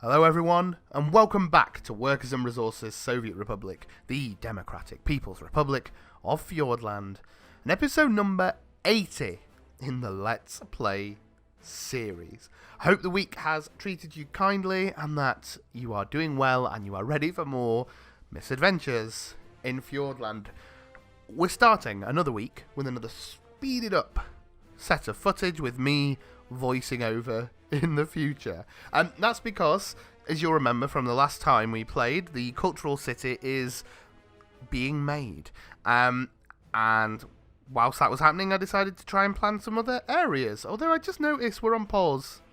Hello everyone, and welcome back to Workers and Resources Soviet Republic, the Democratic People's Republic of Fjordland, and episode number 80 in the Let's Play series. I hope the week has treated you kindly and that you are doing well and you are ready for more misadventures in Fjordland. We're starting another week with another speeded up set of footage with me voicing over in the future. And that's because, as you'll remember from the last time we played, the cultural city is being made. And whilst that was happening, I decided to try and plan some other areas. Although I just noticed we're on pause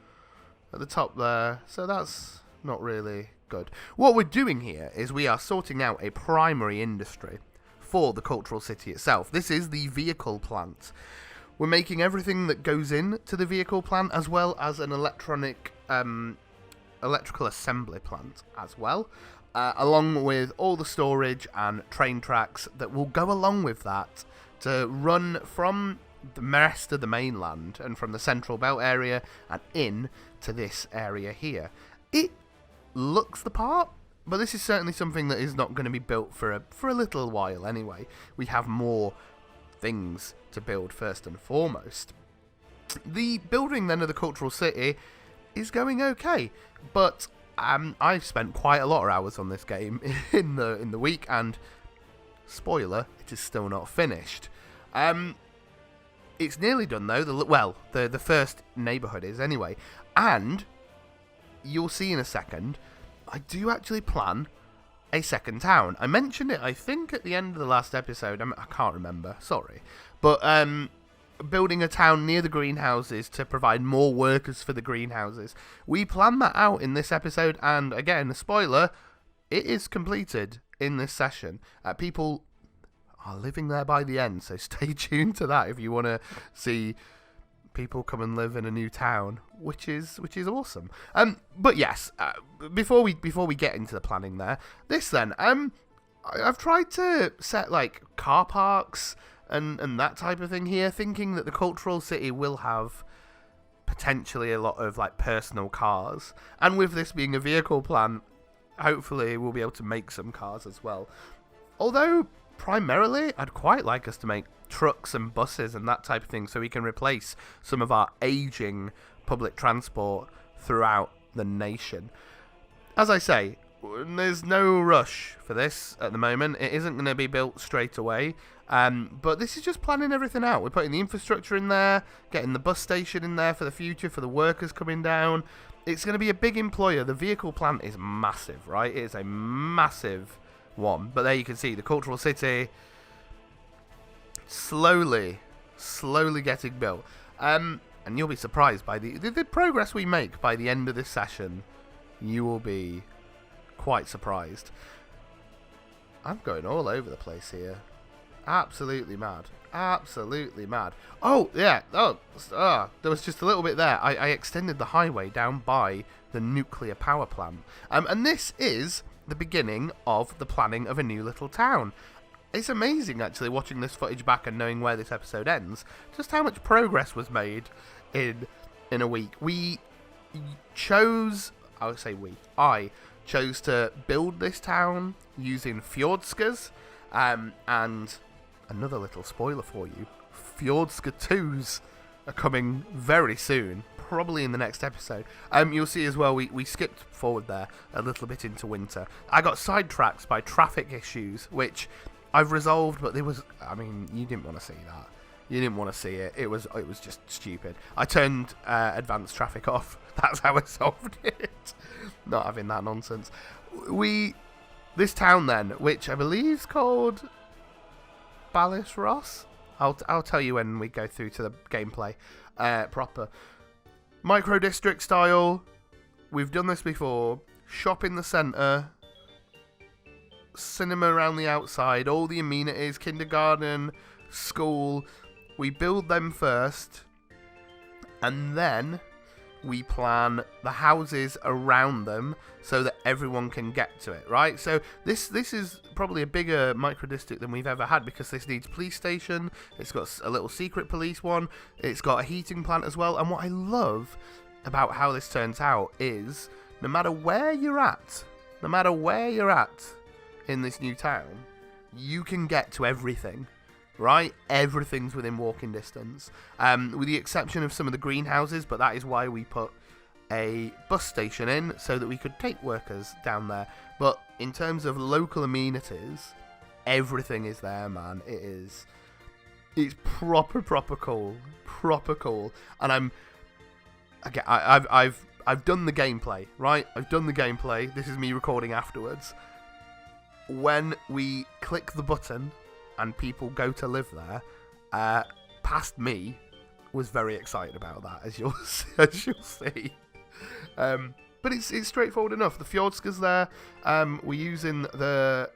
at the top there, so that's not really good. What we're doing here is we are sorting out a primary industry for the cultural city itself. This is the vehicle plant. We're making everything that goes into the vehicle plant as well as an electrical assembly plant as well, along with all the storage and train tracks that will go along with that to run from the rest of the mainland and from the central belt area and in to this area here. It looks the part, but this is certainly something that is not going to be built for a little while anyway. We have more things to build first and foremost. The building then of the cultural city is going okay, but I've spent quite a lot of hours on this game in the week, and spoiler, it is still not finished. It's nearly done though. The first neighbourhood is anyway, and you'll see in a second. I do actually plan a second town. I mentioned it, I think, at the end of the last episode. I can't remember, sorry. But building a town near the greenhouses to provide more workers for the greenhouses. We planned that out in this episode, and again, a spoiler, it is completed in this session. People are living there by the end, so stay tuned to that if you want to see people come and live in a new town, which is awesome. But yes, before we get into the planning there, I've tried to set like car parks and that type of thing here, thinking that the cultural city will have potentially a lot of like personal cars, and with this being a vehicle plant, hopefully we'll be able to make some cars as well. Although primarily, I'd quite like us to make trucks and buses and that type of thing so we can replace some of our aging public transport throughout the nation. As I say, there's no rush for this at the moment. It isn't going to be built straight away, but this is just planning everything out. We're putting the infrastructure in there, getting the bus station in there for the future, for the workers coming down. It's going to be a big employer. The vehicle plant is massive, right? It is a massive one, but there you can see the cultural city slowly getting built, and you'll be surprised by the progress we make by the end of this session. You will be quite surprised. I'm going all over the place here, absolutely mad. Oh yeah, there was just a little bit there. I extended the highway down by the nuclear power plant, and this is the beginning of the planning of a new little town. It's amazing, actually, watching this footage back and knowing where this episode ends, just how much progress was made in a week. I chose to build this town using Fjordskas, and another little spoiler for you, Fjordska 2s are coming very soon, probably in the next episode. You'll see as well, we skipped forward there a little bit into winter. I got sidetracked by traffic issues, which I've resolved, but you didn't want to see that. You didn't want to see it. It was just stupid. I turned advanced traffic off. That's how I solved it. Not having that nonsense. This town then, which I believe is called Ballis Ross. I'll tell you when we go through to the gameplay proper. Micro district style. We've done this before. Shop in the centre. Cinema around the outside, all the amenities, kindergarten, school. We build them first, and then we plan the houses around them so that everyone can get to it, right? So this is probably a bigger micro district than we've ever had, because this needs police station, it's got a little secret police one, it's got a heating plant as well. And what I love about how this turns out is no matter where you're at in this new town, you can get to everything, right? Everything's within walking distance, with the exception of some of the greenhouses, but that is why we put a bus station in, so that we could take workers down there. But in terms of local amenities, everything is there, man. It's proper cool, and I've done the gameplay, right? I've done the gameplay. This is me recording afterwards. When we click the button and people go to live there, past me was very excited about that, as you'll see. But it's straightforward enough. The Fjordska's there. We're using the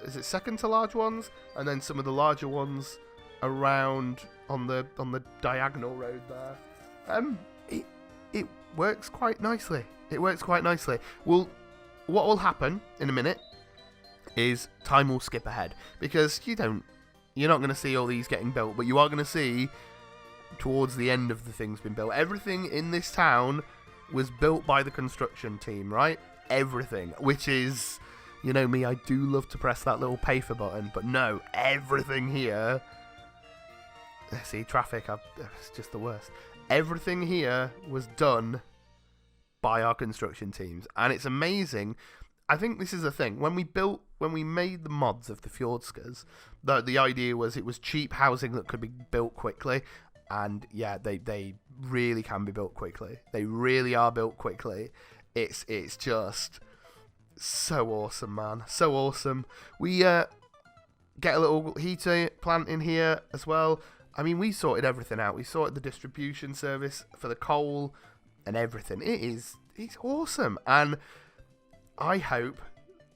is it second to large ones, and then some of the larger ones around on the diagonal road there. It works quite nicely. Well, what will happen in a minute is time will skip ahead, because you're not going to see all these getting built, but you are going to see towards the end of the things being built. Everything in this town was built by the construction team, right? Everything, which is, you know me, I do love to press that little pay for button, but no, everything here. See, traffic, it's just the worst. Everything here was done by our construction teams, and it's amazing. I think this is the thing. When we made the mods of the Fyordskas, the idea was it was cheap housing that could be built quickly, and yeah, they really can be built quickly. They really are built quickly. It's just so awesome, man. So awesome. We get a little heater plant in here as well. I mean, we sorted everything out. We sorted the distribution service for the coal and everything. It's awesome. And I hope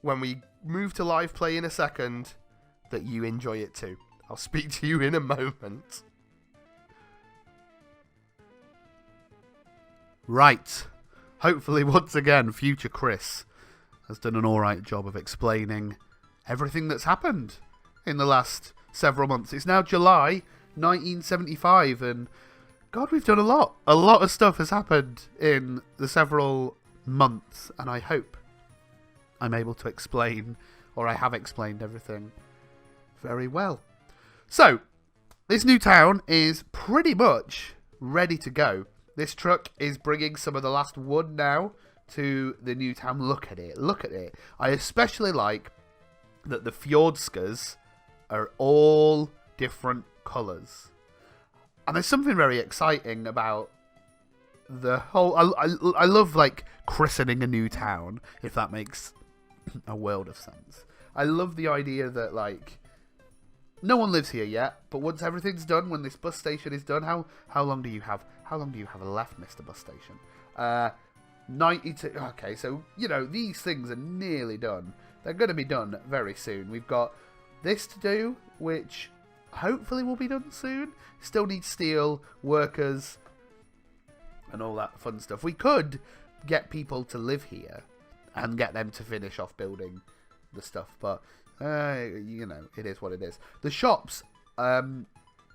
when we move to live play in a second that you enjoy it too. I'll speak to you in a moment. Right. Hopefully, once again, future Chris has done an alright job of explaining everything that's happened in the last several months. It's now July 1975, and God, we've done a lot. A lot of stuff has happened in the several months, and I hope I'm able to explain, or I have explained everything very well. So, this new town is pretty much ready to go. This truck is bringing some of the last wood now to the new town. Look at it. Look at it. I especially like that the Fyordskas are all different colours. And there's something very exciting about the whole... I love, like, christening a new town, if that makes a world of sense. I love the idea that, like, no one lives here yet, but once everything's done, when this bus station is done, how long do you have? How long do you have left, Mr. Bus Station? 92. Okay, so, you know, these things are nearly done. They're going to be done very soon. We've got this to do, which hopefully will be done soon. Still need steel, workers, and all that fun stuff. We could get people to live here and get them to finish off building the stuff, but you know, it is what it is. The shops,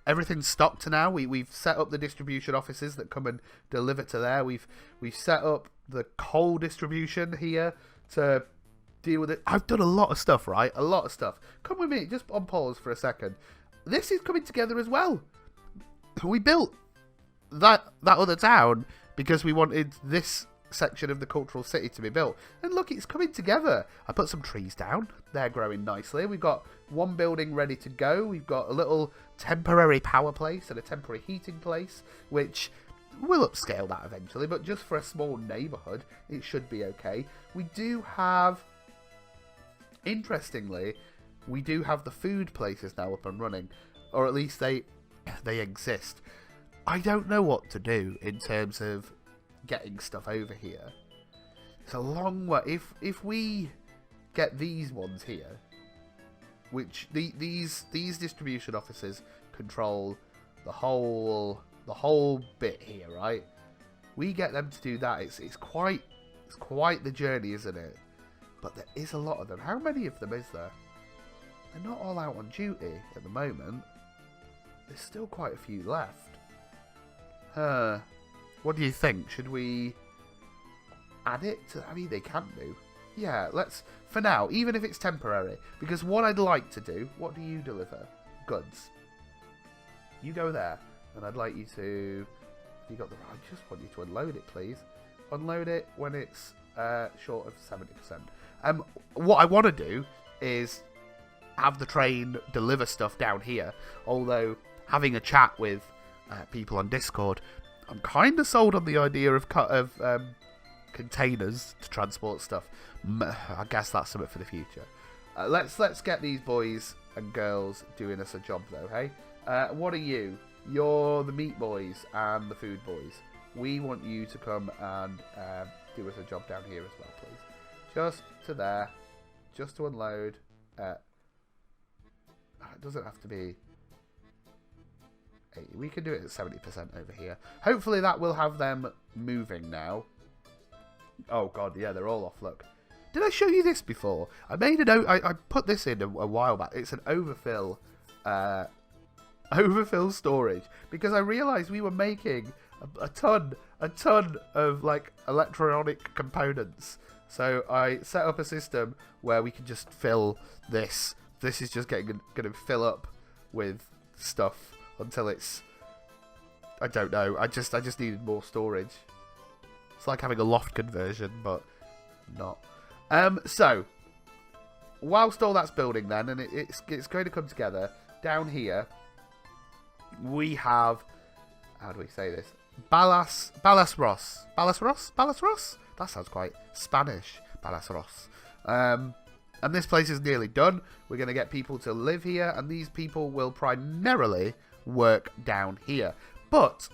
everything's stocked now. We've set up the distribution offices that come and deliver to there. We've set up the coal distribution here to deal with it. I've done a lot of stuff, right? A lot of stuff. Come with me, just on pause for a second. This is coming together as well. We built that other town because we wanted this section of the cultural city to be built, and look, it's coming together. I put some trees down, they're growing nicely. We've got one building ready to go. We've got a little temporary power place and a temporary heating place, which we'll upscale that eventually, but just for a small neighbourhood it should be okay. We do have, interestingly, we do have the food places now up and running, or at least they exist. I don't know what to do in terms of getting stuff over here. It's a long way. If we get these ones here, which these distribution offices control the whole bit here, right? We get them to do that. It's quite the journey, isn't it? But there is a lot of them. How many of them is there? They're not all out on duty at the moment. There's still quite a few left. What do you think? Should we... add it to... I mean, they can do. Yeah, let's... For now, even if it's temporary. Because what I'd like to do... What do you deliver? Goods. You go there. And I'd like you to... You got the... I just want you to unload it, please. Unload it when it's short of 70%. What I want to do is have the train deliver stuff down here. Although, having a chat with people on Discord, I'm kind of sold on the idea of containers to transport stuff. I guess that's something for the future. Let's get these boys and girls doing us a job, though, hey? What are you? You're the meat boys and the food boys. We want you to come and do us a job down here as well, please. Just to there. Just to unload. It doesn't have to be 80. We can do it at 70% over here. Hopefully that will have them moving now. Oh god, yeah, they're all off, look. Did I show you this before? I made a note. I put this in a while back. It's an overfill storage, because I realised we were making a ton of like electronic components. So I set up a system where we can just fill this. This is just going to fill up with stuff until it's... I don't know. I just needed more storage. It's like having a loft conversion, but not. So, whilst all that's building then, and it's going to come together, down here, we have... How do we say this? Balasros. That sounds quite Spanish. Balasros. And this place is nearly done. We're going to get people to live here, and these people will primarily work down here. But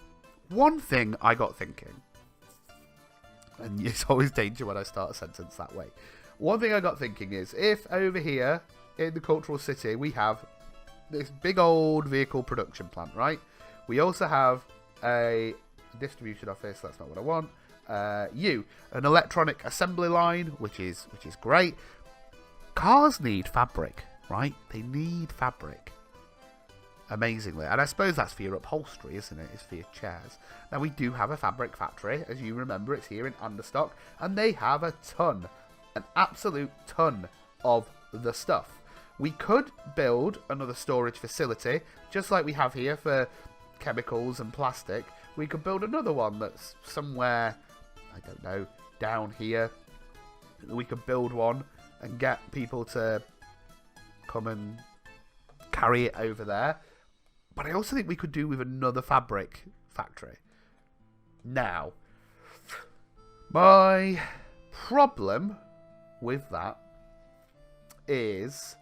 one thing I got thinking, and it's always danger when I start a sentence that way. One thing I got thinking is, if over here in the cultural city we have this big old vehicle production plant, right? We also have a distribution office. That's not what I want. An electronic assembly line, which is great. Cars need fabric, right? They need fabric. Amazingly. And I suppose that's for your upholstery, isn't it? It's for your chairs. Now, we do have a fabric factory. As you remember, it's here in Understock. And they have a ton, an absolute ton of the stuff. We could build another storage facility, just like we have here for chemicals and plastic. We could build another one that's somewhere, I don't know, down here. We could build one and get people to come and carry it over there. But I also think we could do with another fabric factory. Now, my problem with that is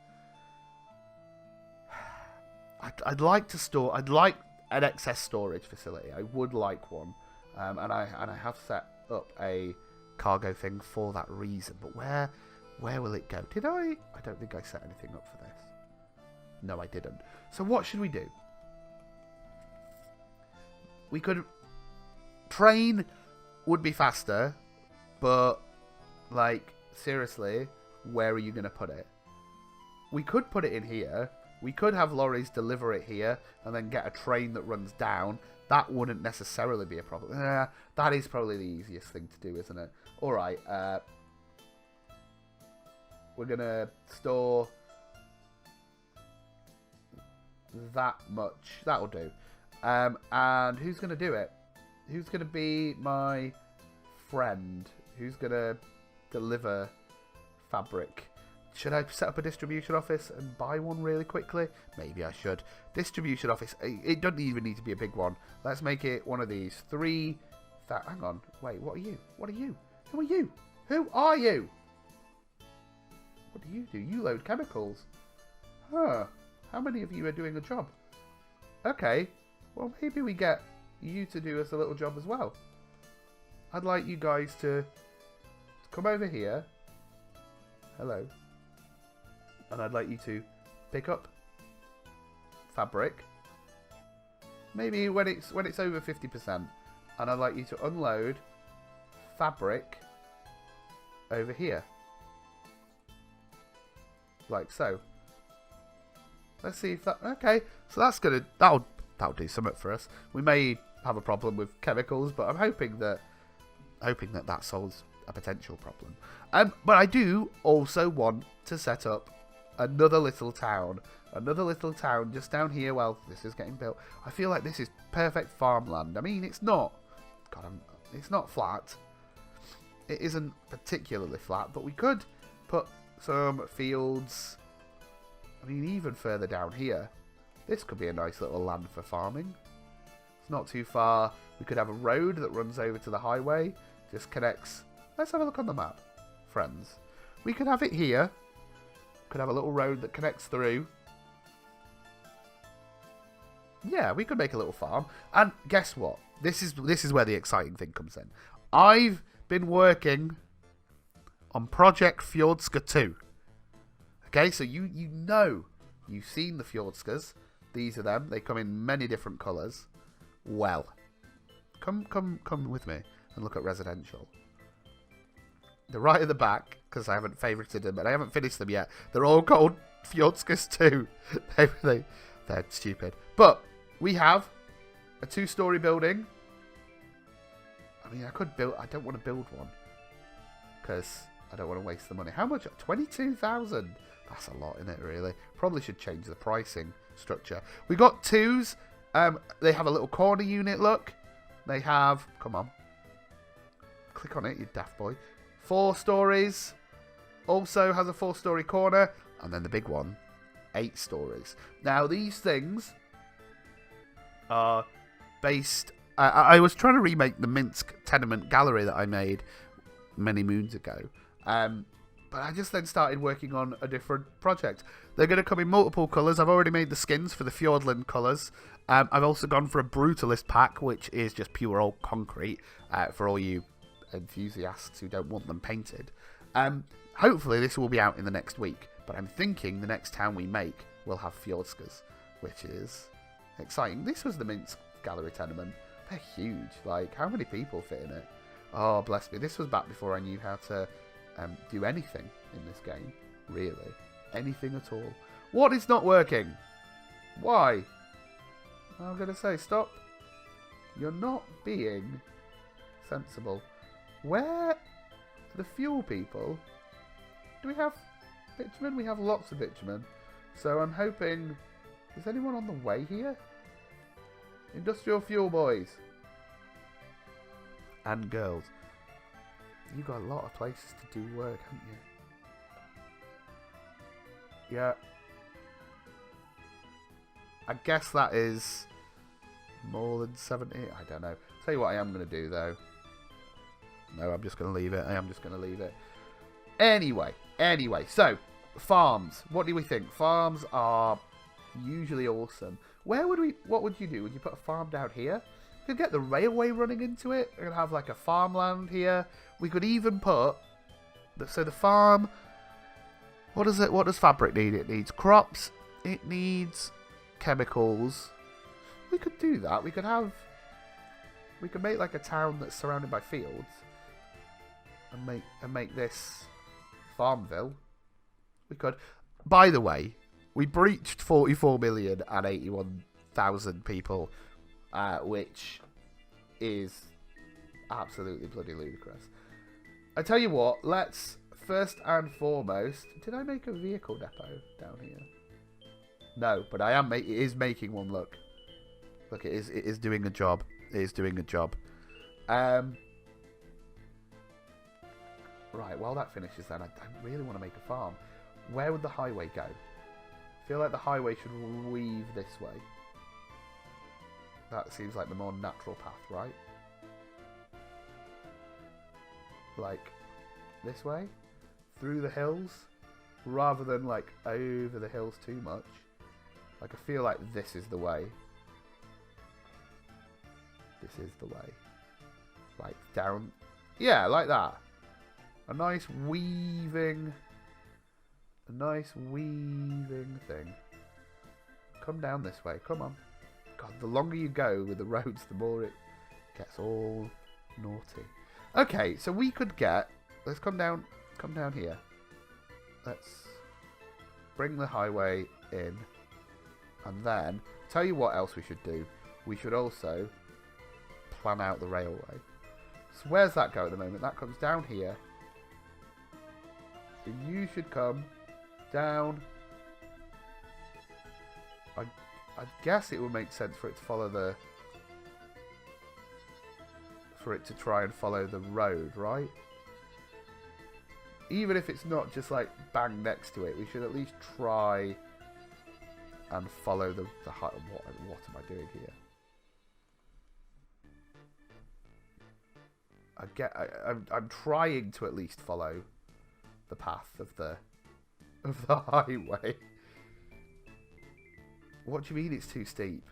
I'd like an excess storage facility. I would like one, and I have set up a cargo thing for that reason. But where will it go? Did I? I don't think I set anything up for this. No, I didn't. So what should we do? We could... Train would be faster, but, like, seriously, where are you going to put it? We could put it in here. We could have lorries deliver it here, and then get a train that runs down. That wouldn't necessarily be a problem. That is probably the easiest thing to do, isn't it? Alright, we're going to store that much. That'll do. And who's going to do it? Who's going to be my friend? Who's going to deliver fabric? Should I set up a distribution office and buy one really quickly? Maybe I should. Distribution office. It doesn't even need to be a big one. Let's make it one of these. Hang on. Wait, what are you? What are you? Who are you? Who are you? What do? You load chemicals. Huh. How many of you are doing a job? Okay. Well, maybe we get you to do us a little job as well. I'd like you guys to come over here. Hello. And I'd like you to pick up fabric. Maybe when it's over 50%. And I'd like you to unload fabric over here. Like so. Let's see if that... Okay, so that's gonna... That'll do something for us. We may have a problem with chemicals, but I'm hoping that that solves a potential problem. But I do also want to set up another little town. Another little town just down here while this is getting built. I feel like this is perfect farmland. I mean, it's not... God, it's not flat. It isn't particularly flat, but we could put some fields. I mean, even further down here. This could be a nice little land for farming. It's not too far. We could have a road that runs over to the highway. Just connects... Let's have a look on the map, friends. We could have it here. Could have a little road that connects through. Yeah, we could make a little farm. And guess what? This is where the exciting thing comes in. I've been working on Project Fjordska 2. Okay, so you know, you've seen the Fyordskas. These are them. They come in many different colours. Well, come with me and look at residential. They're right at the back, because I haven't favorited them, and I haven't finished them yet. They're all called Fyordskas 2. They're stupid. But we have a 2-story building. I mean, I don't want to build one, because I don't want to waste the money. How much? 22,000. That's a lot, isn't it, really? Probably should change the pricing structure. We got 2s. They have a little corner unit, look. They have... Come on. Click on it, you daft boy. 4 stories. Also has a 4-story corner. And then the big one, 8 stories. Now, these things are based... I was trying to remake the Minsk tenement gallery that I made many moons ago. But I just then started working on a different project. They're going to come in multiple colours. I've already made the skins for the Fjordland colours. I've also gone for a Brutalist pack, which is just pure old concrete for all you enthusiasts who don't want them painted. Hopefully this will be out in the next week. But I'm thinking the next town we make will have Fyordskas, which is exciting. This was the Minsk gallery tenement. They're huge. Like, how many people fit in it? Oh, bless me. This was back before I knew how to... do anything in this game, really. Anything at all. What is not working? Why? I'm going to say, stop. You're not being sensible. Where are the fuel people? Do we have bitumen? We have lots of bitumen. So I'm hoping... Is anyone on the way here? Industrial fuel boys. And girls. You've got a lot of places to do work, haven't you? Yeah. I guess that is more than 70. I don't know. Tell you what I am going to do, though. No, I'm just going to leave it. I am just going to leave it. Anyway. So, farms. What do we think? Farms are usually awesome. What would you do? Would you put a farm down here? You could get the railway running into it. We're going to have like a farmland here. We could even put... So the farm... What does fabric need? It needs crops. It needs chemicals. We could do that. We could make like a town that's surrounded by fields. And make this Farmville. We could. By the way, we breached 44,081,000 people. Which is absolutely bloody ludicrous. I tell you what, let's first and foremost... Did I make a vehicle depot down here? No, but I am. It is making one. Look, it is doing a job. It is doing a job. Right, while that finishes, then I really want to make a farm. Where would the highway go? I feel like the highway should weave this way. That seems like the more natural path, right? Like, this way? Through the hills? Rather than, like, over the hills too much. Like, I feel like this is the way. This is the way. Like, down... Yeah, like that. A nice weaving thing. Come down this way, come on. God, the longer you go with the roads, the more it gets all naughty. Okay, so we could get... Let's come down here. Let's bring the highway in. And then, tell you what else we should do. We should also plan out the railway. So where's that go at the moment? That comes down here. So you should come down. I guess it would make sense for it to follow the... For it to try and follow the road, right? Even if it's not just like bang next to it, we should at least try and follow the height. What am I doing here? I'm trying to at least follow the path of the highway. What do you mean it's too steep?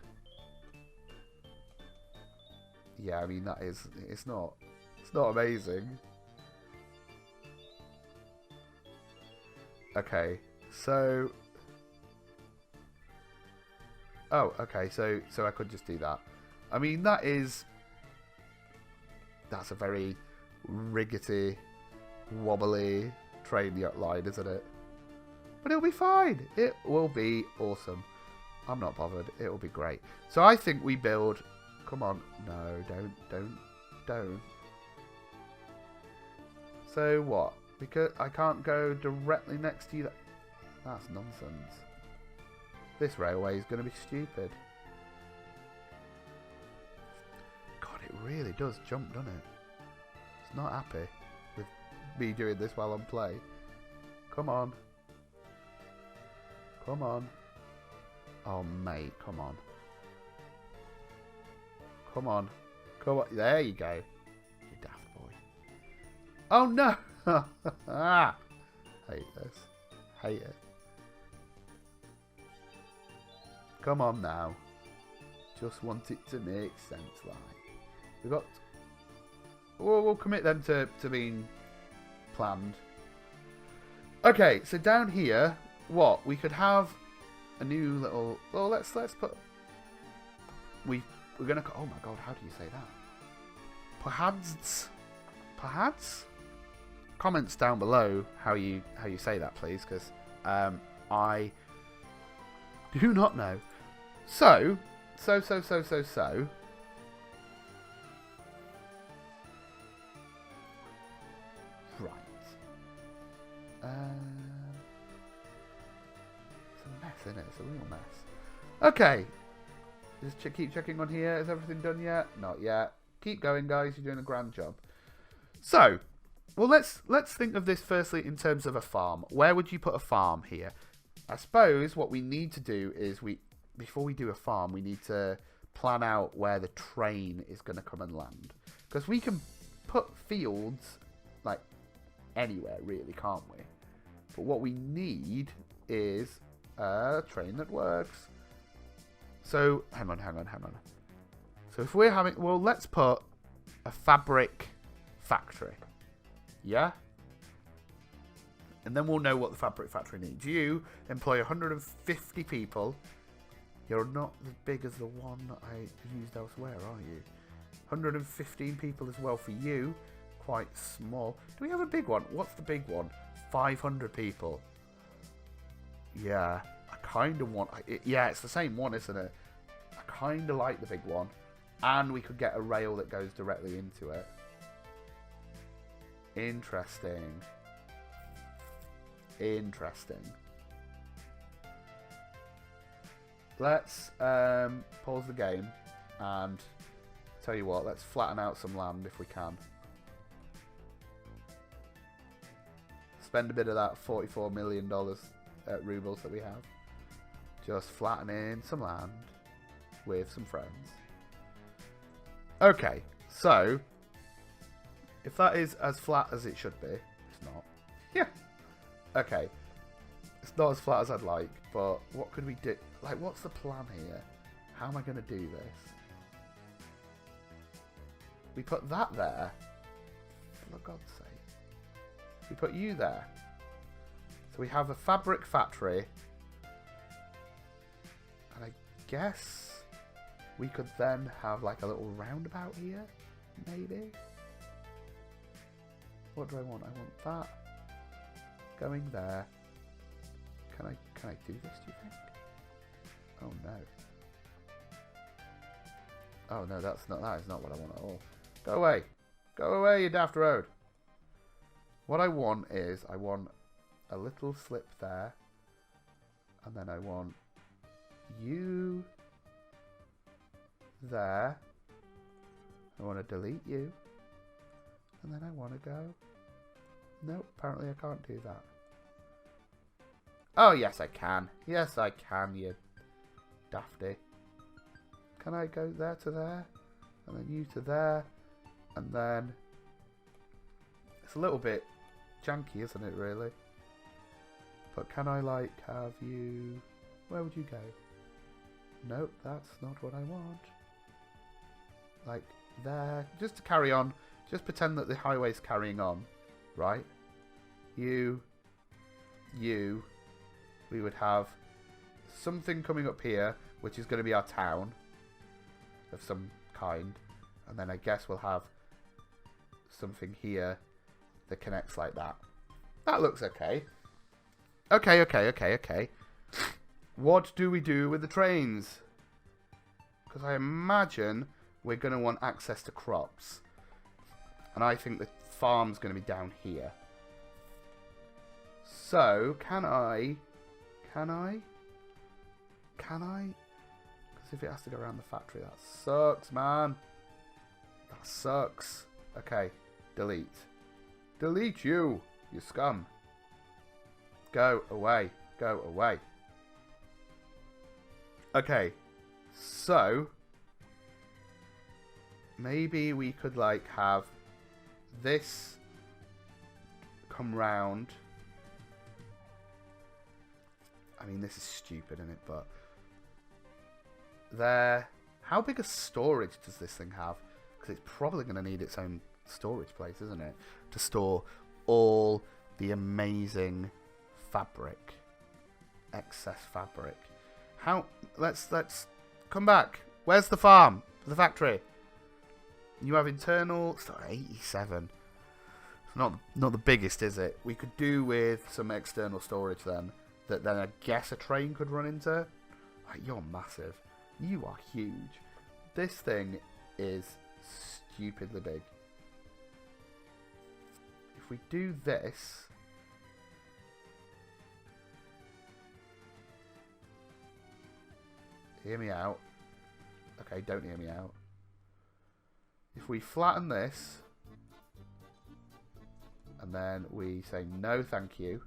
Yeah, I mean it's not amazing. Okay, so oh, okay, so I could just do that. I mean that's a very rickety, wobbly train line, isn't it? But it'll be fine. It will be awesome. I'm not bothered. It'll be great. So I think we build. Come on, no, don't. So what? Because I can't go directly next to you. That's nonsense. This railway is going to be stupid. God, it really does jump, doesn't it? It's not happy with me doing this while I'm playing. Come on. Come on. Oh, mate, come on. Come on. Come on. There you go. You daft boy. Oh, no. Hate this. Hate it. Come on now. Just want it to make sense, like. We've got... We'll commit them to being planned. Okay, so down here, what? We could have a new little... Well, let's put... We're gonna... Oh my god, how do you say that? Perhaps? Comments down below how you say that, please, because I do not know. So. Right. It's a mess, isn't it? It's a real mess. Okay. Just keep checking on here. Is everything done yet? Not yet. Keep going, guys. You're doing a grand job. So, well, let's think of this firstly in terms of a farm. Where would you put a farm here? I suppose what we need to do is before we do a farm, we need to plan out where the train is going to come and land. Because we can put fields like anywhere, really, can't we? But what we need is a train that works. So, hang on. So if we're having... Well, let's put a fabric factory. Yeah? And then we'll know what the fabric factory needs. You employ 150 people. You're not as big as the one that I used elsewhere, are you? 115 people as well for you. Quite small. Do we have a big one? What's the big one? 500 people. Yeah. I kind of want... yeah, it's the same one, isn't it? I kind of like the big one. And we could get a rail that goes directly into it. Interesting. Let's pause the game and tell you what, let's flatten out some land if we can. Spend a bit of that $44 million rubles that we have. Just flattening some land with some friends. Okay, so if that is as flat as it should be, it's not. Yeah. Okay. It's not as flat as I'd like, but what could we do? Like, what's the plan here? How am I going to do this? We put that there. For God's sake. We put you there. So we have a fabric factory. And I guess we could then have like a little roundabout here. Maybe. What do I want? I want that. Going there. Can I do this, do you think? Oh no. Oh no, that is not what I want at all. Go away. Go away, you daft road. What I want is, I want a little slip there. And then I want you there. I want to delete you. And then I want to go. No, apparently I can't do that. Oh, yes I can. Yes I can, you dafty. Can I go there to there? And then you to there. And then... It's a little bit janky, isn't it, really? But can I, like, have you... Where would you go? Nope, that's not what I want. Like, there. Just to carry on. Just pretend that the highway's carrying on. Right? You. We would have something coming up here, which is going to be our town. Of some kind. And then I guess we'll have something here that connects like that. That looks okay. Okay. What do we do with the trains? Because I imagine we're going to want access to crops. And I think the farm's going to be down here. So, can I? Because if it has to go around the factory, that sucks, man. That sucks. Okay, delete. Delete you, you scum. Go away. Go away. Okay, so maybe we could like have this come round. I mean, this is stupid, isn't it? But there. How big a storage does this thing have? Because it's probably going to need its own storage place, isn't it? To store all the amazing fabric, excess fabric. How? Let's come back. Where's the farm? The factory. You have internal. Sorry, 87. It's not the biggest, is it? We could do with some external storage then. That then I guess a train could run into. Like, you're massive. You are huge. This thing is stupidly big. If we do this. Hear me out. Okay, don't hear me out. If we flatten this. And then we say no thank you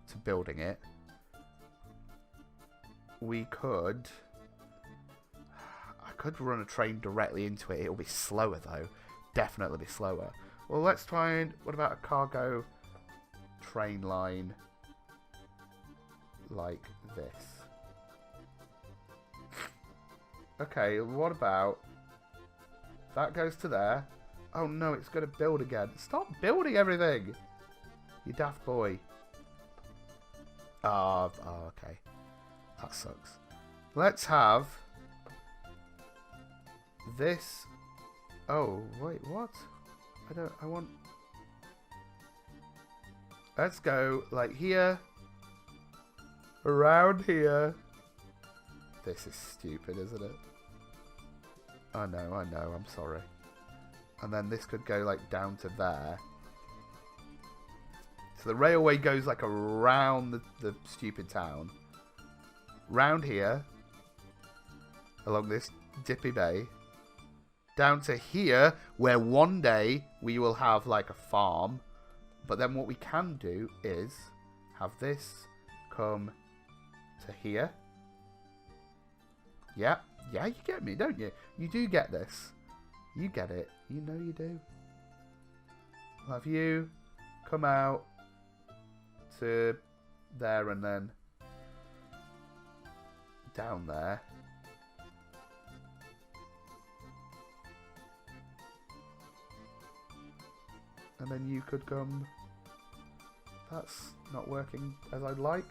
to building it. We could... I could run a train directly into it. It'll be slower though. Definitely be slower. Well, let's try and... What about a cargo train line like this? Okay, what about... That goes to there. Oh no, it's going to build again. Stop building everything! You daft boy. Oh, okay. That sucks. Let's have... This... Oh, wait, what? I want... Let's go, like, here. Around here. This is stupid, isn't it? I know, I'm sorry. And then this could go, like, down to there. So the railway goes, like, around the stupid town. Round here. Along this dippy bay. Down to here, where one day we will have, like, a farm. But then what we can do is have this come to here. Yeah, you get me, don't you? You do get this. You get it. You know you do. I'll have you come out to there and then down there. And then you could come... That's not working as I'd like.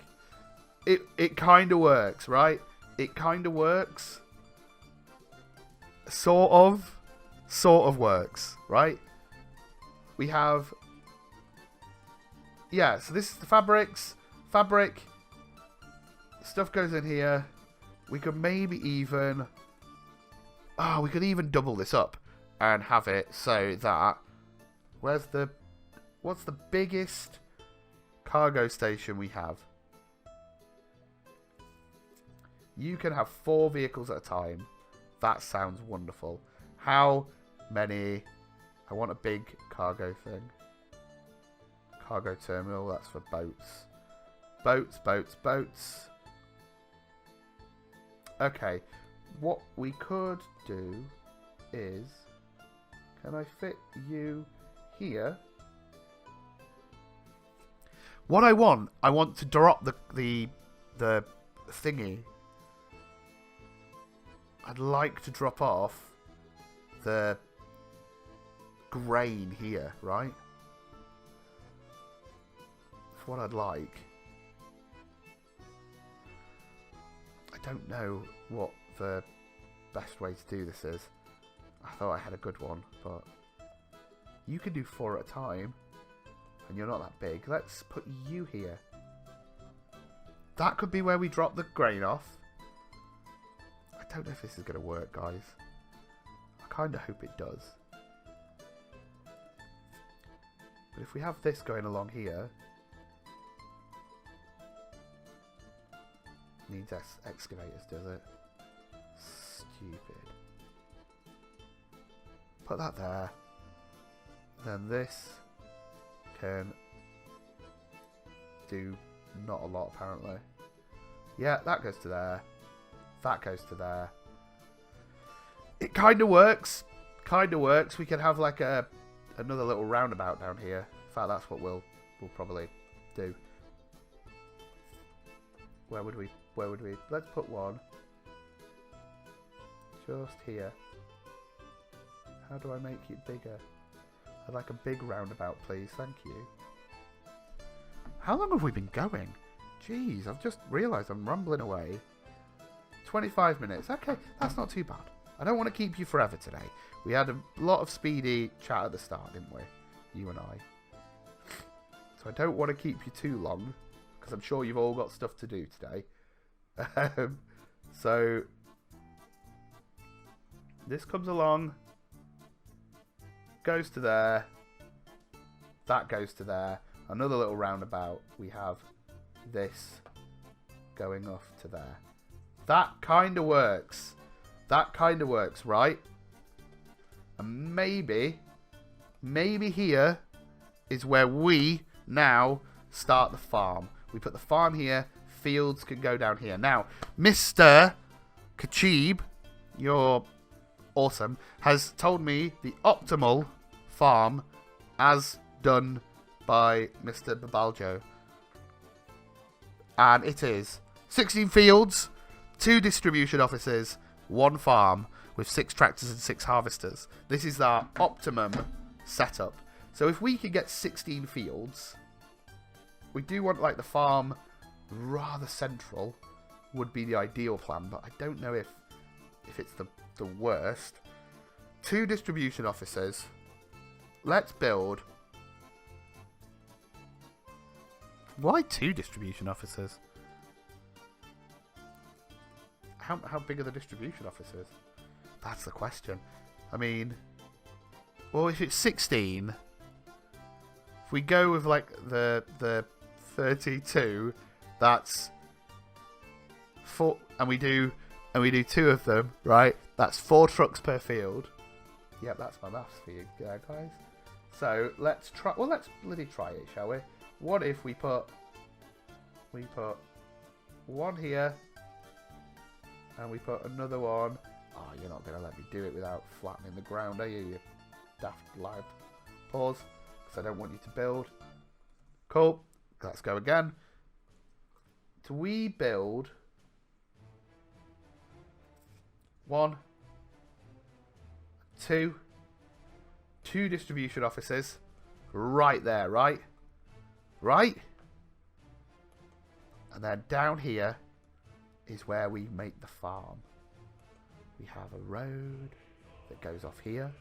It kind of works, right? It kind of works. Sort of works, right? We have... Yeah, so this is the fabrics. Fabric. Stuff goes in here. We could maybe even... Oh, we could even double this up. and have it so that... What's the biggest cargo station we have? You can have 4 vehicles at a time. That sounds wonderful. How many... I want a big cargo thing. Cargo terminal, that's for boats. Boats. Okay, what we could do is... Can I fit you here? What I want to drop the thingy. I'd like to drop off the grain here, right? That's what I'd like. I don't know what the best way to do this is. I thought I had a good one, but you can do 4 at a time, and you're not that big. Let's put you here. That could be where we drop the grain off. I don't know if this is going to work, guys. I kind of hope it does. But if we have this going along here... Needs excavators, does it? Stupid. Put that there. Then this can do not a lot, apparently. Yeah, that goes to there. That goes to there. It kind of works. We can have like another little roundabout down here. In fact, that's what we'll probably do. Where would we? Let's put one just here. How do I make it bigger? I'd like a big roundabout, please. Thank you. How long have we been going? Jeez, I've just realised I'm rumbling away. 25 minutes. Okay, that's not too bad. I don't want to keep you forever today. We had a lot of speedy chat at the start, didn't we? You and I. So I don't want to keep you too long, because I'm sure you've all got stuff to do today. So this comes along, goes to there, that goes to there, another little roundabout. We have this going off to there. That kind of works. Right? And maybe here is where we now start the farm. We put the farm here. Fields can go down here. Now, Mr. Kachib, you're awesome, has told me the optimal farm as done by Mr. Babaljo. And it is 16 fields, 2 distribution offices, 1 farm with 6 tractors and 6 harvesters. This is our optimum setup. So if we could get 16 fields, we do want like the farm rather central would be the ideal plan, but I don't know if it's the worst. 2 distribution offices. Let's build. Why 2 distribution offices? How big are the distribution offices? That's the question. I mean, well, if it's 16, if we go with like the 32, that's 4, and we do 2 of them, right? That's 4 trucks per field. Yep, that's my maths for you guys. So let's try. Well, let's bloody try it, shall we? What if we put 1 here, and we put another one. Oh, you're not gonna let me do it without flattening the ground, are you? You daft lad. Pause, because I don't want you to build. Cool. Let's go again. Do we build 1, 2 distribution offices right there, right? And then down here is where we make the farm. We have a road that goes off here.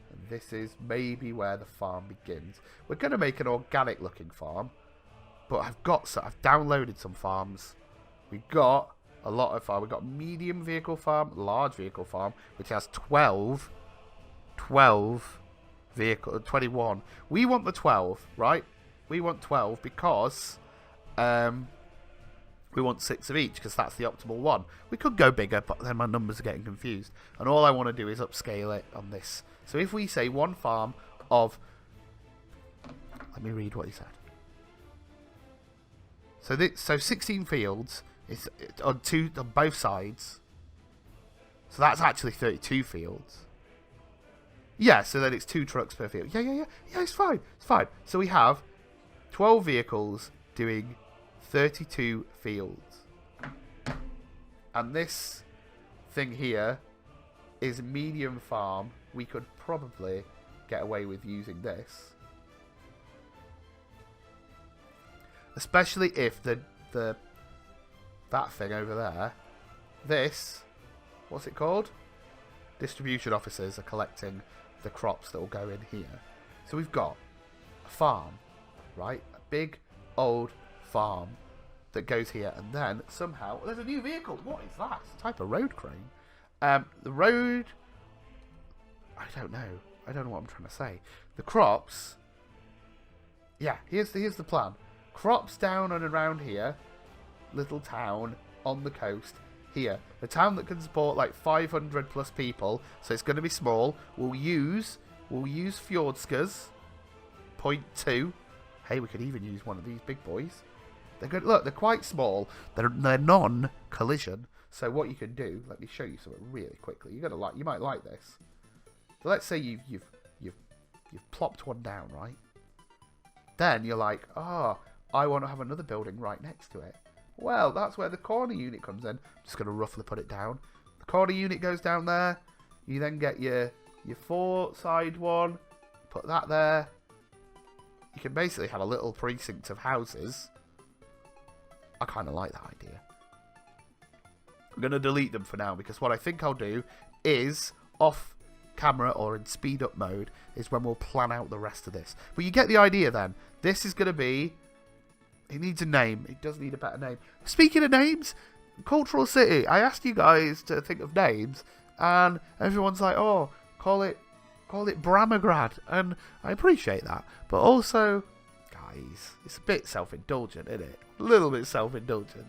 And this is maybe where the farm begins. We're going to make an organic looking farm. But I've downloaded some farms. We've got a lot of farm. We've got medium vehicle farm, large vehicle farm, which has 12 vehicle, 21. We want the 12, right? We want 12 because we want 6 of each, because that's the optimal one. We could go bigger, but then my numbers are getting confused. And all I want to do is upscale it on this. So if we say one farm of... Let me read what he said. So 16 fields is on both sides. So that's actually 32 fields. Yeah, so then it's 2 trucks per field. Yeah, it's fine. It's fine. So we have 12 vehicles doing 32 fields. And this thing here is medium farm. We could probably get away with using this. Especially if that thing over there, this, what's it called? Distribution officers are collecting the crops that will go in here. So we've got a farm, right? A big old farm that goes here, and then somehow there's a new vehicle. What is that? It's a type of road crane. The road, I don't know what I'm trying to say. The crops, yeah, here's the plan. Crops down and around here, little town on the coast here. A town that can support like 500 plus people, so it's going to be small. We'll use Fjordskas, 0.2. Hey, we could even use one of these big boys. They're good. Look, they're quite small. They're non-collision. So what you can do, let me show you something really quickly. You might like this. So let's say you've plopped one down, right? Then you're like, I want to have another building right next to it. Well, that's where the corner unit comes in. I'm just going to roughly put it down. The corner unit goes down there. You then get your 4-side one. Put that there. You can basically have a little precinct of houses. I kind of like that idea. I'm going to delete them for now, because what I think I'll do is, off camera or in speed up mode, is when we'll plan out the rest of this. But you get the idea then. This is going to be... It needs a name. It does need a better name. Speaking of names, Cultural City. I asked you guys to think of names, and everyone's like, oh, call it Bramograd. And I appreciate that. But also, guys, it's a bit self-indulgent, isn't it? A little bit self-indulgent.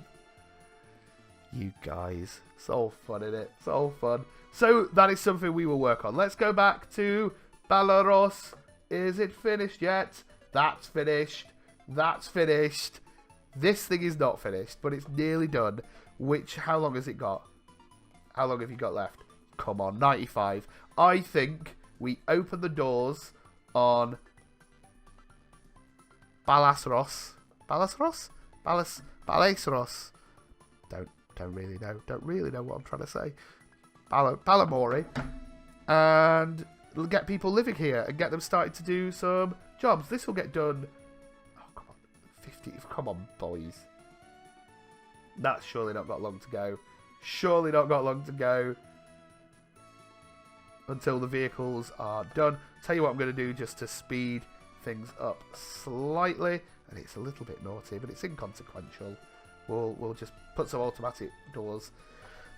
You guys. It's all fun, isn't it? It's all fun. So, that is something we will work on. Let's go back to Belarus. Is it finished yet? That's finished. That's finished. This thing is not finished, but it's nearly done. How long has it got? How long have you got left? Come on, 95. I think we open the doors on Balasros. Balasros? Balasros. Don't really know. Don't really know what I'm trying to say. Balamori. And get people living here and get them started to do some jobs. This will get done. Come on, boys. That's surely not got long to go. Surely not got long to go until the vehicles are done. Tell you what I'm going to do just to speed things up slightly. And it's a little bit naughty, but it's inconsequential. We'll just put some automatic doors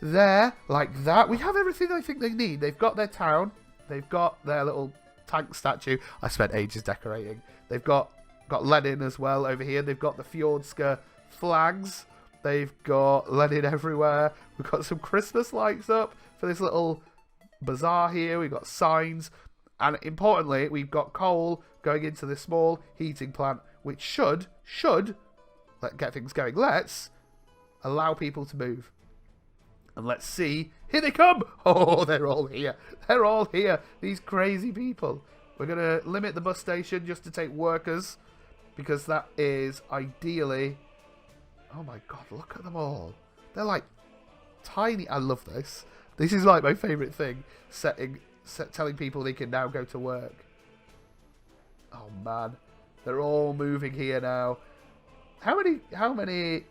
there, like that. We have everything I think they need. They've got their town. They've got their little tank statue. I spent ages decorating. They've got Lenin as well over here. They've got the Fjordska flags. They've got Lenin everywhere. We've got some Christmas lights up for this little bazaar here. We've got signs. And importantly, we've got coal going into this small heating plant, which should get things going. Let's allow people to move. And let's see. Here they come. Oh, they're all here. They're all here. These crazy people. We're going to limit the bus station just to take workers, because that is ideally... Oh my god, look at them all. They're like tiny. I love this. This is like my favourite thing. Telling people they can now go to work. Oh man. They're all moving here now. How many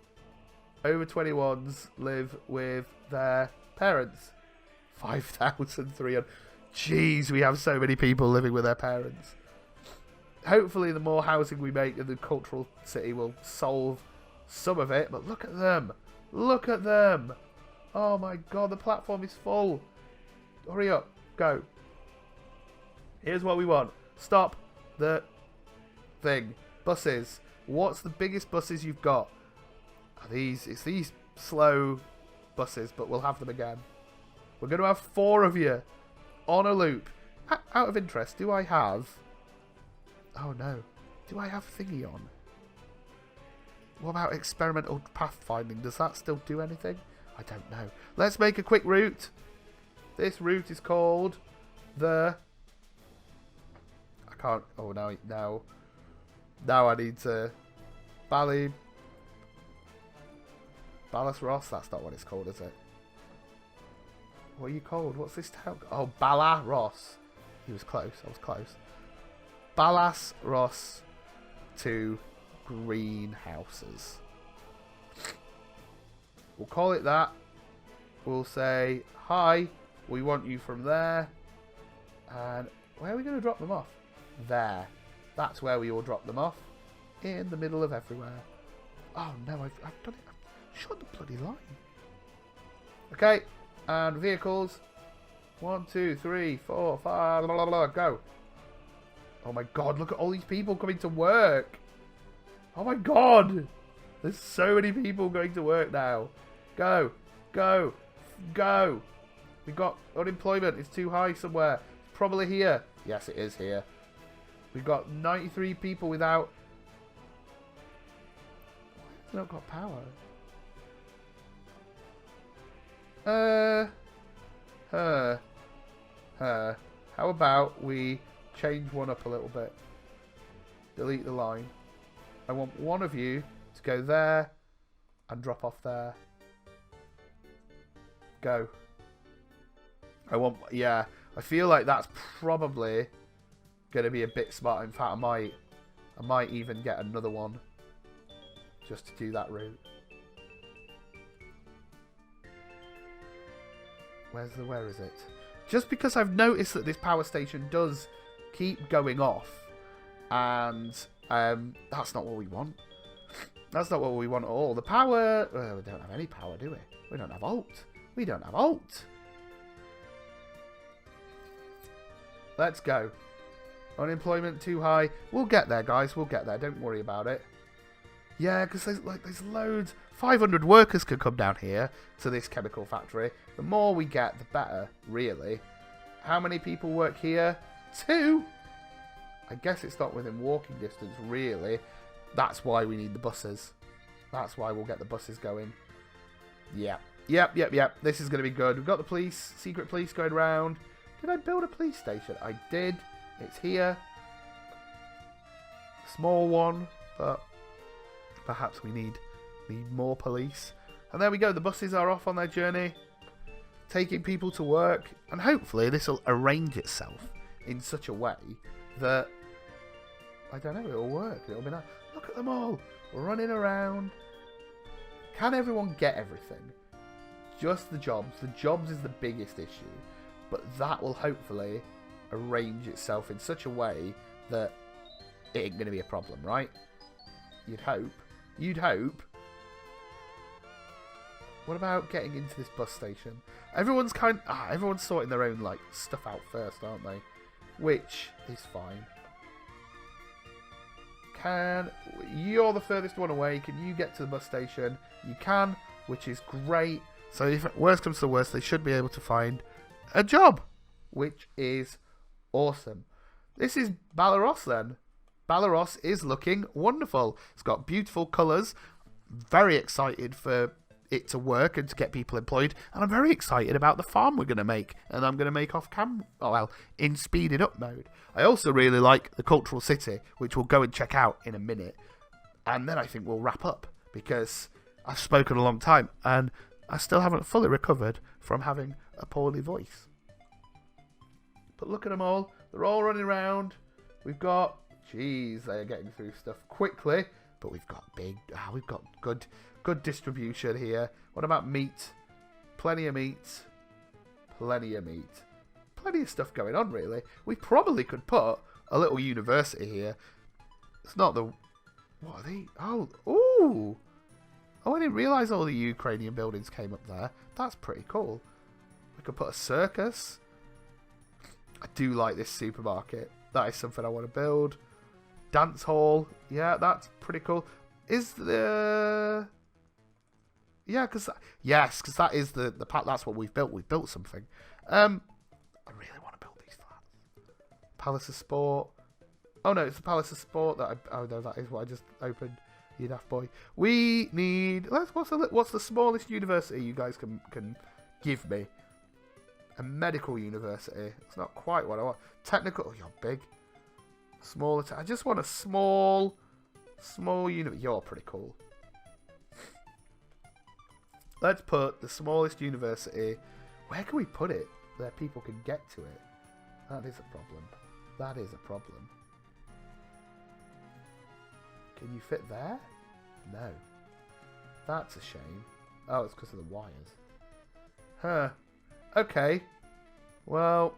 over 21s live with their parents? 5,300. Jeez, we have so many people living with their parents. Hopefully the more housing we make in the cultural city will solve some of it, but look at them. Look at them. Oh my god, the platform is full. Hurry up. Go. Here's what we want. Stop the thing. Buses. What's the biggest buses you've got? It's these slow buses, but we'll have them again. We're going to have 4 of you on a loop. Out of interest, do I have... Oh no. Do I have thingy on? What about experimental pathfinding? Does that still do anything? I don't know. Let's make a quick route. This route is called the... I can't... Oh, now I need to... Ballas Ross? That's not what it's called, is it? What are you called? What's this town? Oh, Bala Ross. He was close. I was close. Ballas Ross to greenhouses. We'll call it that. We'll say, hi, we want you from there. And where are we going to drop them off? There. That's where we all drop them off. In the middle of everywhere. Oh no, I've done it. I've shot the bloody line. Okay. And vehicles. 1, 2, 3, 4, 5, blah, blah, blah, go. Oh my god, look at all these people coming to work. Oh my god. There's so many people going to work now. Go. Go. Go. We got unemployment. It's too high somewhere. It's probably here. Yes, it is here. We've got 93 people without... Why have they not got power? How about we change one up a little bit? Delete the line. I want one of you to go there and drop off there. Go. Yeah, I feel like that's probably going to be a bit smart. In fact, I might even get another one just to do that route. Where is it? Just because I've noticed that this power station does keep going off, and that's not what we want. That's not what we want at all. The power... Well, we don't have any power, do we? We don't have ult. We don't have ult. Let's go. Unemployment too high. We'll get there, guys. We'll get there. Don't worry about it. Yeah, because there's loads. 500 workers could come down here to this chemical factory. The more we get, the better, really. How many people work here? 2? I guess it's not within walking distance, really. That's why we need the buses. That's why we'll get the buses going. Yeah. Yep. This is going to be good. We've got the police, secret police going around. Did I build a police station? I did. It's here. Small one, but perhaps we need more police. And there we go. The buses are off on their journey, taking people to work. And hopefully this will arrange itself in such a way that, I don't know, it'll work. It'll be nice. Look at them all running around. Can everyone get everything? Just the jobs. The jobs is the biggest issue. But that will hopefully arrange itself in such a way that it ain't going to be a problem, right? You'd hope. You'd hope. What about getting into this bus station? Everyone's everyone's sorting their own stuff out first, aren't they? Which is fine. You're the furthest one away. Can you get to the bus station? You can, which is great. So if worst comes to worst, they should be able to find a job, which is awesome. This is Ballaros then. Ballaros is looking wonderful. It's got beautiful colours. Very excited for it to work and to get people employed. And I'm very excited about the farm we're going to make. And I'm going to make off camera. Oh, well, in speeded up mode. I also really like the cultural city, which we'll go and check out in a minute. And then I think we'll wrap up, because I've spoken a long time and I still haven't fully recovered from having a poorly voice. But look at them all. They're all running around. We've got... Jeez, they're getting through stuff quickly. But we've got we've got good distribution here. What about meat? Plenty of meat. Plenty of meat. Plenty of stuff going on, really. We probably could put a little university here. It's not the... What are they? Oh, ooh. Oh, I didn't realise all the Ukrainian buildings came up there. That's pretty cool. We could put a circus. I do like this supermarket. That is something I want to build. Dance hall. Yeah, that's pretty cool. Is the... Yeah, because... Yes, because that is the that's what we've built. We've built something. I really want to build these flats. Palace of Sport. Oh, no, it's the Palace of Sport that oh, no, that is what I just opened. You daft boy. We need... What's the smallest university you guys can give me? A medical university. It's not quite what I want. Technical... Oh, you're big. Smaller... I just want a small university. You're pretty cool. Let's put the smallest university... Where can we put it? Where people can get to it. That is a problem. That is a problem. Can you fit there? No. That's a shame. Oh, it's because of the wires. Huh. Okay. Well,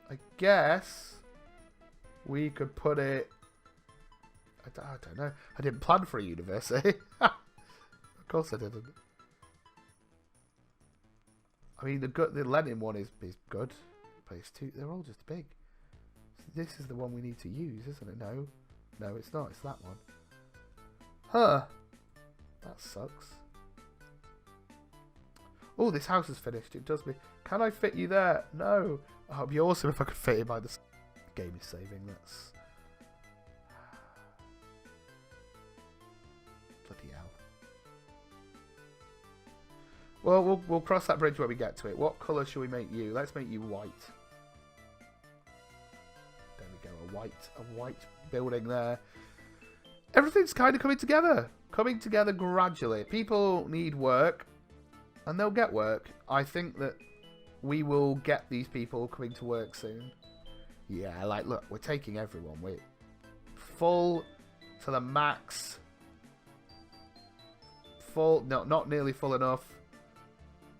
I guess we could put it... I don't know. I didn't plan for a university. Of course I didn't. I mean, the Lenin one is good. But it's too... They're all just big. This is the one we need to use, isn't it? No. No, it's not. It's that one. Huh. That sucks. Oh, this house is finished. It does me. Can I fit you there? No. Oh, it'd be awesome if I could fit it by the... Game is saving. That's... Bloody hell. Well, we'll cross that bridge when we get to it. What colour should we make you? Let's make you white. There we go. A white building there. Everything's kind of coming together. Coming together gradually. People need work. And they'll get work. I think that we will get these people coming to work soon. Yeah, like, look, we're taking everyone. We're full to the max. Full. No, not nearly full enough.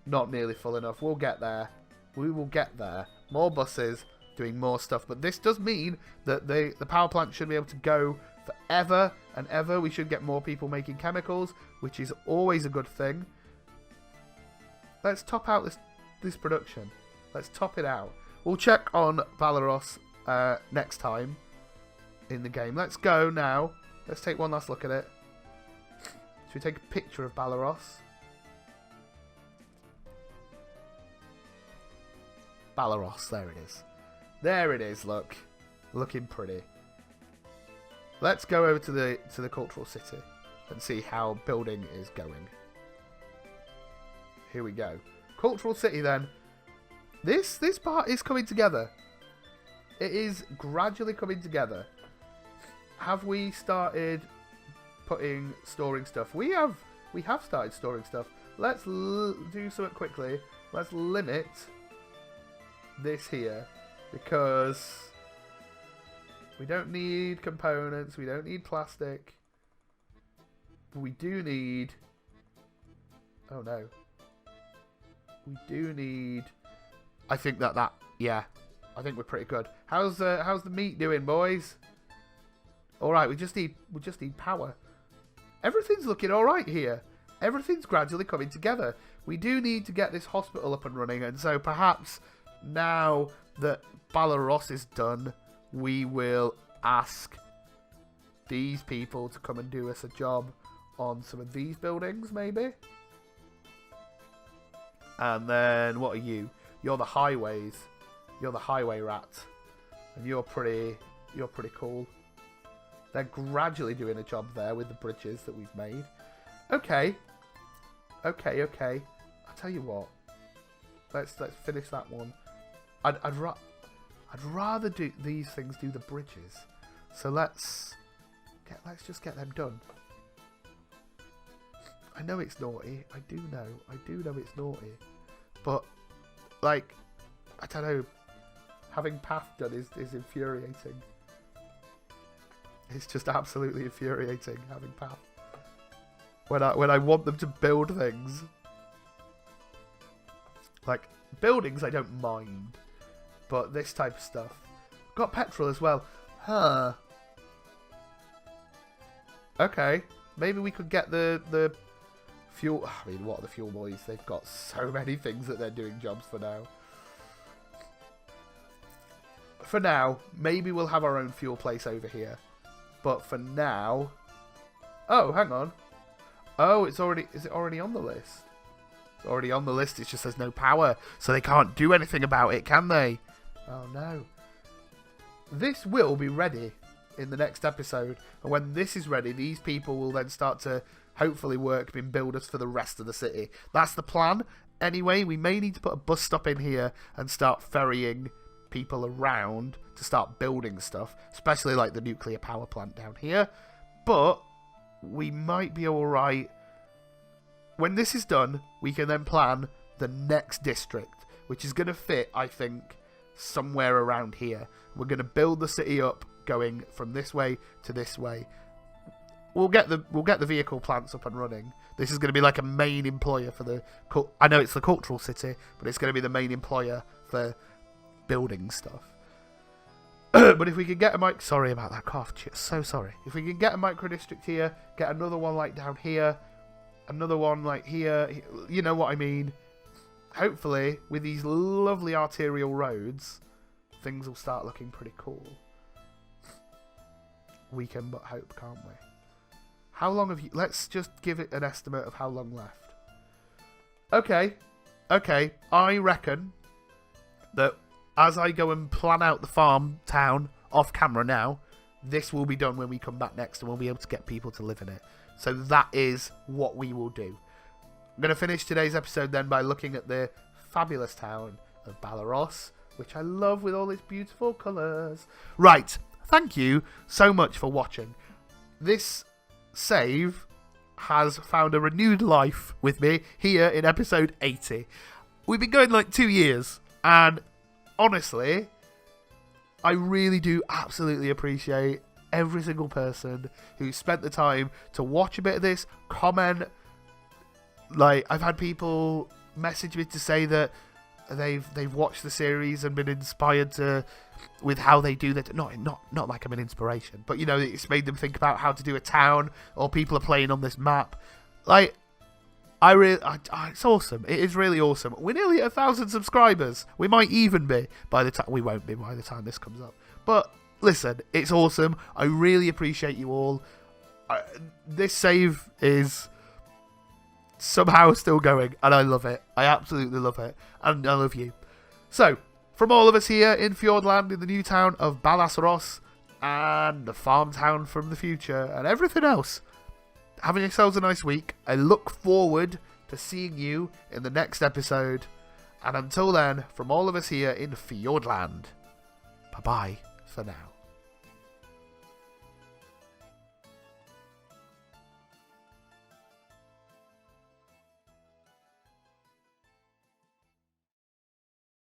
Not nearly full enough. We'll get there. We will get there. More buses doing more stuff. But this does mean that the power plant should be able to go forever and ever. We should get more people making chemicals, which is always a good thing. Let's top out this production. Let's top it out. We'll check on Belarus next time in the game. Let's go now. Let's take one last look at it. Should we take a picture of Belarus? Belarus, there it is. There it is, look. Looking pretty. Let's go over to the cultural city and see how building is going. Here we go. Cultural city then. This part is coming together. It is gradually coming together. Have we started storing stuff? We have started storing stuff. Let's do something quickly. Let's limit this here because we don't need components. We don't need plastic. But we do need... Oh no. We do need... I think that yeah. I think we're pretty good. How's the meat doing, boys? All right, we just need power. Everything's looking all right here. Everything's gradually coming together. We do need to get this hospital up and running, and so perhaps now that Belarus is done, we will ask these people to come and do us a job on some of these buildings, maybe. And then, what are you? You're the highways. You're the highway rat. And you're pretty cool. They're gradually doing a job there with the bridges that we've made. Okay. Okay. I'll tell you what. Let's finish that one. I'd rather do these things do the bridges. So let's just get them done. I know it's naughty. I do know it's naughty. But, like, I don't know. Having path done is infuriating. It's just absolutely infuriating having path. When I want them to build things. Like, buildings I don't mind. But this type of stuff. Got petrol as well. Huh. Okay. Maybe we could get the Fuel... I mean, what are the fuel boys? They've got so many things that they're doing jobs for now. For now, maybe we'll have our own fuel place over here. But for now... Oh, hang on. Oh, it's already... Is it already on the list? It's already on the list, it just says no power. So they can't do anything about it, can they? Oh, no. This will be ready in the next episode. And when this is ready, these people will then start to hopefully work in builders for the rest of the city. That's the plan. Anyway, we may need to put a bus stop in here and start ferrying people around to start building stuff, especially like the nuclear power plant down here. But we might be alright. When this is done, we can then plan the next district, which is going to fit, I think, somewhere around here. We're going to build the city up going from this way to this way. We'll get the vehicle plants up and running. This is going to be like a main employer for the... I know it's the cultural city, but it's going to be the main employer for building stuff. But if we could get a mic... Sorry about that cough. So sorry. If we can get a micro district here, get another one like down here, another one like here, you know what I mean. Hopefully, with these lovely arterial roads, things will start looking pretty cool. We can but hope, can't we? How long have you... Let's just give it an estimate of how long left. Okay. I reckon that as I go and plan out the farm town off camera now, this will be done when we come back next and we'll be able to get people to live in it. So that is what we will do. I'm going to finish today's episode then by looking at the fabulous town of Ballaros, which I love with all its beautiful colours. Right, thank you so much for watching. This save has found a renewed life with me here in episode 80. We've been going like 2 years, and honestly, I really do absolutely appreciate every single person who spent the time to watch a bit of this, comment. Like, I've had people message me to say that they've watched the series and been inspired with how they do that. Not like I'm an inspiration, but you know, it's made them think about how to do a town, or people are playing on this map. Like, it's awesome. It is really awesome. We're nearly at 1,000 subscribers. We might even be by the time... We won't be by the time this comes up. But listen, it's awesome. I really appreciate you all. This save is somehow still going, and I love it. I absolutely love it, and I love you. So, from all of us here in Fjordland, in the new town of Ballaros, and the farm town from the future, and everything else, having yourselves a nice week. I look forward to seeing you in the next episode, and until then, from all of us here in Fjordland, bye-bye for now.